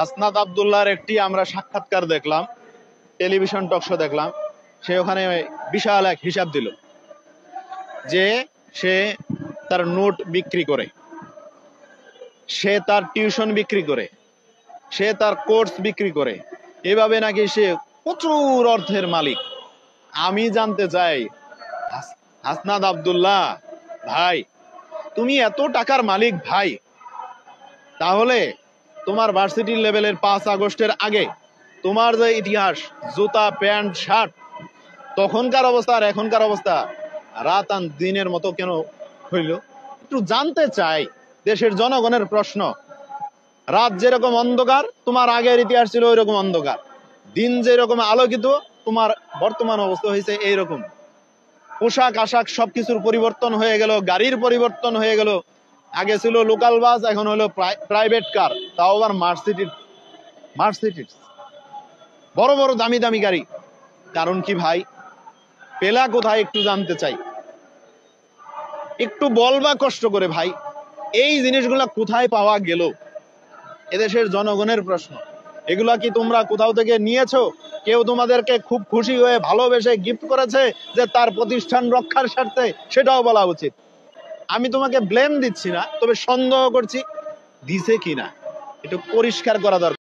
হাসনাত আব্দুল্লাহর একটি আমরা সাক্ষাৎকার দেখলাম, টেলিভিশন টক শো দেখলাম। সে ওখানে বিশাল এক হিসাব দিল যে সে তার নোট বিক্রি করে, সে তার টিউশন বিক্রি করে, সে তার কোর্স বিক্রি করে, এভাবে নাকি সে প্রচুর অর্থের মালিক। আমি জানতে চাই, হাসনাত আব্দুল্লাহ ভাই, তুমি এত টাকার মালিক ভাই, তাহলে তোমার ভার্সিটি লেভেলের 5 আগস্টের আগে তোমার যে ইতিহাস, জুতা প্যান্ট শার্ট, তখনকার অবস্থা আর এখনকার অবস্থা রাত আর দিনের মতো কেন হইল? একটু জানতে চাই। দেশের জনগণের প্রশ্ন। রাত যেরকম অন্ধকার তোমার আগের ইতিহাস ছিল ওই রকম অন্ধকার, দিন যেরকম আলোকিত তোমার বর্তমান অবস্থা হয়েছে এইরকম। পোশাক আশাক সবকিছুর পরিবর্তন হয়ে গেল, গাড়ির পরিবর্তন হয়ে গেল। আগে ছিল লোকাল বাস, এখন হলো প্রাইভেট কার, তাও আবার মার্সিডিজ, বড় বড় দামি দামি গাড়ি। কারণ কি ভাই? পেলা কোথায় একটু জানতে চাই। একটু বলবা কষ্ট করে ভাই, এই জিনিসগুলা কোথায় পাওয়া গেল? এদেশের জনগণের প্রশ্ন। এগুলা কি তোমরা কোথাও থেকে নিয়েছো? কেউ তোমাদেরকে খুব খুশি হয়ে ভালোবেসে গিফট করেছে যে তার প্রতিষ্ঠান রক্ষার স্বার্থে? সেটাও বলা উচিত। আমি তোমাকে ব্লেম দিচ্ছি না, তবে সন্দেহ করছি দিছে কিনা, একটু পরিষ্কার করা দরকার।